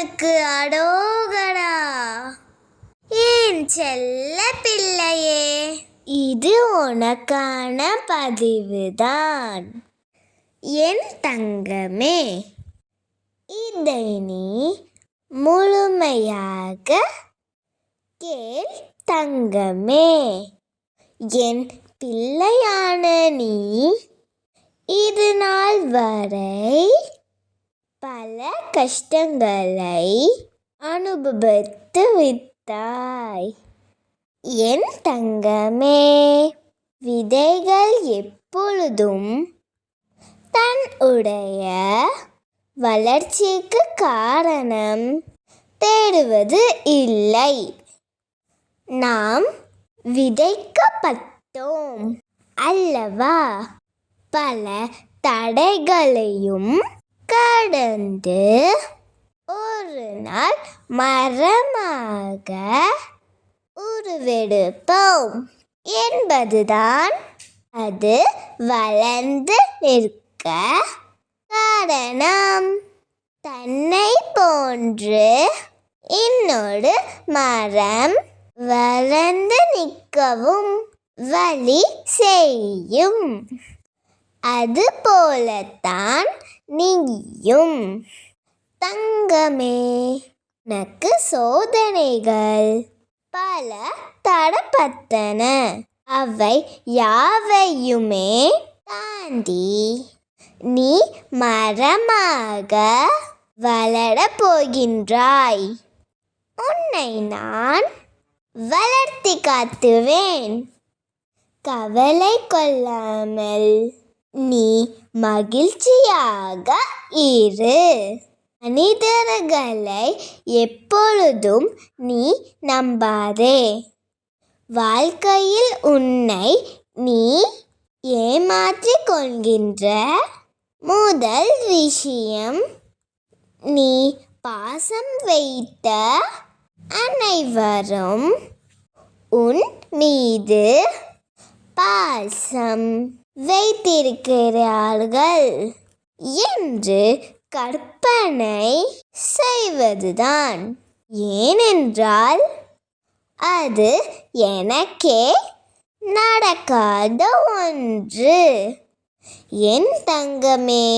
முருகனுக்கு அரோகரா. என் செல்ல பிள்ளையே, இது உனக்கான பதிவுதான். என் தங்கமே, இதை நீ முழுமையாக கேள் தங்கமே. என் பிள்ளையான நீ இது நாள் வரை பல கஷ்டங்களை அனுபவித்து விட்டாய். என் தங்கமே, விதைகள் எப்பொழுதும் தன் உடைய வளர்ச்சிக்கு காரணம் தேடுவது இல்லை. நாம் விதைக்கப்பட்டோம் அல்லவா? பல தடைகளையும் கடந்து ஒரு நாள் மரமாக உருவெடுப்போம் என்பதுதான் அது வளர்ந்து நிற்க காரணம். தன்னை போன்று இன்னொரு மரம் வளர்ந்து நிற்கவும் வழி செய்யும். அது போலத்தான் நீயும் தங்கமே. உனக்கு சோதனைகள் பல தடப்பட்டன. அவை யாவையுமே தாண்டி நீ மரமாக வளரப் போகின்றாய். உன்னை நான் வளர்த்தி காட்டுவேன். கவலை கொள்ளாமல் நீ மகிழ்ச்சியாக இரு. மனிதர்களை எப்பொழுதும் நீ நம்பாதே. வாழ்க்கையில் உன்னை நீ ஏமாற்றிக் கொள்கின்ற முதல் விஷயம், நீ பாசம் வைத்த அனைவரும் உன் மீது பாசம் வைத்திருக்கிறார்கள் என்று கற்பனை செய்வதுதான். ஏனென்றால் அது எனக்கே நடக்காத ஒன்று. என் தங்கமே,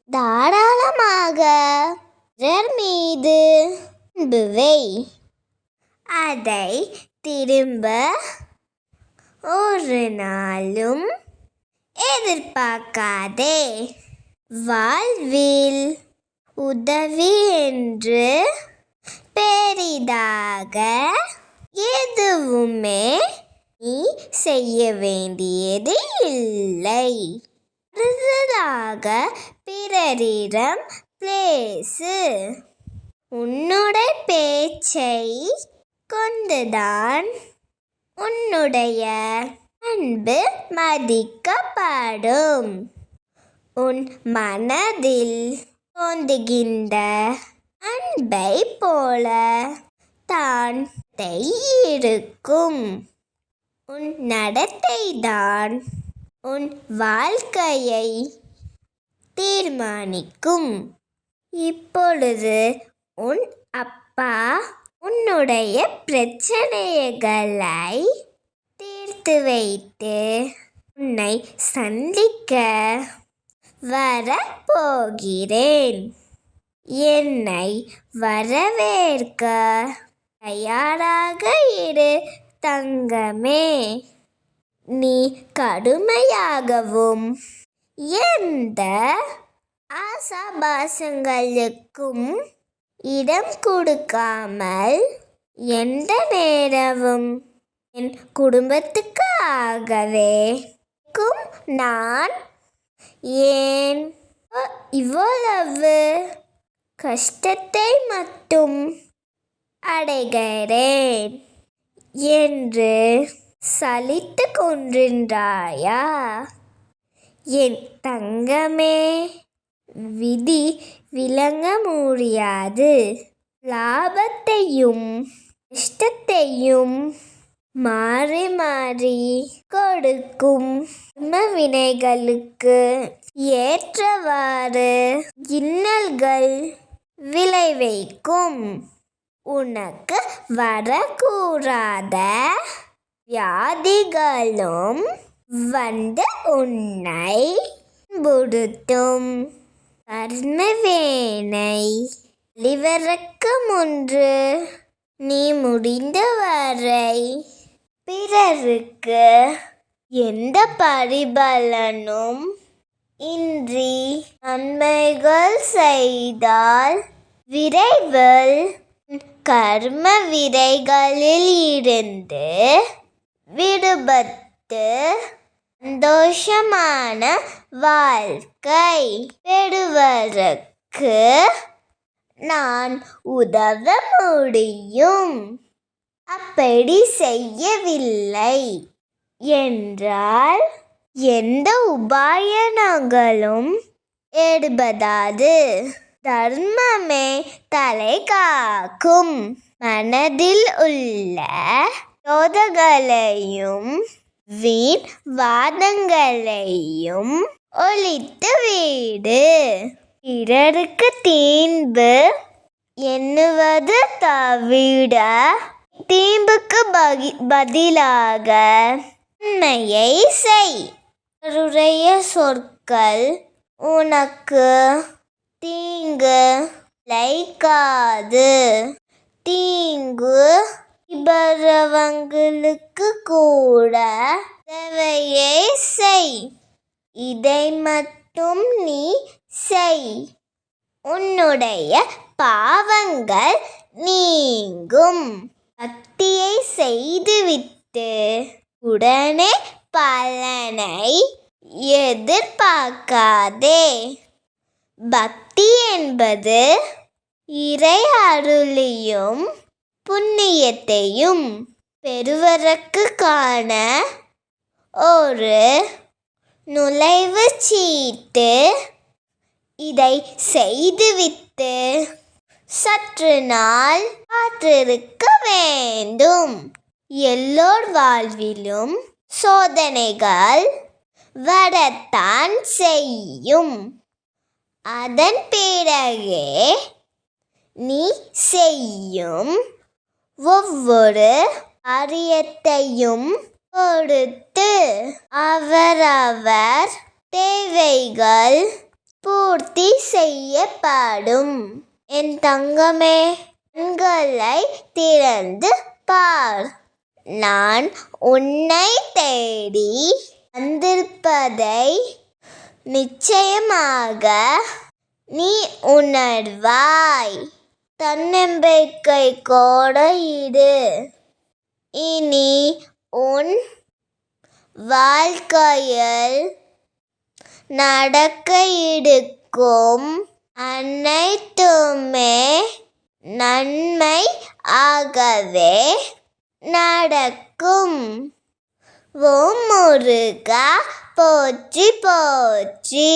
தாராளமாக பிறர் மீது அன்பு வை. அதை திரும்ப ஒரு நாளும் எதிர்பார்க்காதே. வாழ்வில் உதவி என்று பெரிதாக எதுவுமே நீ செய்ய வேண்டியது இல்லை. அடுத்ததாக பிறரிடம் பேசு. உன்னுடைய பேச்சை கொண்டுதான் உன்னுடைய அன்பு மதிக்கப்படும். உன் மனதில் தோன்றுகின்ற அன்பை போல தான் இருக்கும். உன் நடத்தைதான் உன் வாழ்க்கையை தீர்மானிக்கும். இப்பொழுது உன் அப்பா உன்னுடைய பிரச்சனைகளை தீர்த்து வைத்து உன்னை சந்திக்க வரப்போகிறேன். என்னை வரவேற்க தயாராக இரு தங்கமே. நீ கடுமையாகவும் எந்த ஆசாபாசங்களுக்கும் இடம் கொடுக்காமல் எந்த நேரமும் என் குடும்பத்துக்காகவே நான் ஏன் இவ்வளவு கஷ்டத்தை மட்டும் அடைகிறேன் என்று சலித்து கொண்டிருந்தாயா? என் தங்கமே, விதி விளங்க முடியாது. லாபத்தையும் நஷ்டத்தையும் மாறி மாறி கொடுக்கும் வினைகளுக்கு ஏற்றவாறு இன்னல்கள் விளைவிக்கும். உனக்கு வரக்கூடாத வியாதிகளும் வந்து உன்னை புடுத்தும். கர்மவேனை வழிவரக்கமுன்று நீ முடிந்தவரை பிறருக்கு எந்த பரிபலனும் இன்றி நன்மைகள் செய்தால் விரைவில் கர்ம விரைகளில் இருந்து விடுபட்டு சந்தோஷமான வாழ்க்கை பெறுவதற்கு நான் உதவ முடியும். அப்படி செய்யவில்லை என்றால் எந்த உபாயங்களும் எடுபடாது. தர்மமே தலை காக்கும். மனதில் உள்ள யோதகளையும் வீண் வாதங்களையும் ஒழித்து விடு. பிறருக்கு தீன்பு எண்ணுவது தவிர தீம்புக்கு பதிலாக நன்மையை செய். அவருடைய சொற்கள் உனக்கு தீங்கு லைக்காது. தீங்கு இபரவங்களுக்கு கூட தேவையை செய். இதை மட்டும் நீ செய். உன்னுடைய பாவங்கள் நீங்கும். பக்தியை செய்துவிட்டு உடனே பலனை எதிர்பார்க்காதே. பக்தி என்பது இறை அருளையும் புண்ணியத்தையும் பெறுவதற்கான ஒரு நுழைவுச் சீட்டு. இதை செய்துவிட்டு சற்று நாள் காத்திருக்க வேண்டும். எல்லோர் வாழ்விலும் சோதனைகள் வரத்தான் செய்யும். அதன் பிறகே நீ செய்யும் ஒவ்வொரு காரியத்தையும் பொறுத்து அவரவர் தேவைகள் பூர்த்தி செய்யப்படும். என் தங்கமே, கண்களை திறந்து பார். நான் உன்னை தேடி வந்திருப்பதை நிச்சயமாக நீ உணர்வாய். தன்னம்பிக்கை கூட இரு. இனி உன் வாழ்க்கையில் நடக்க இருக்கும் அனைத்துமே நன்மை ஆகவே நடக்கும். ஓம் முருகா போற்றி போற்றி.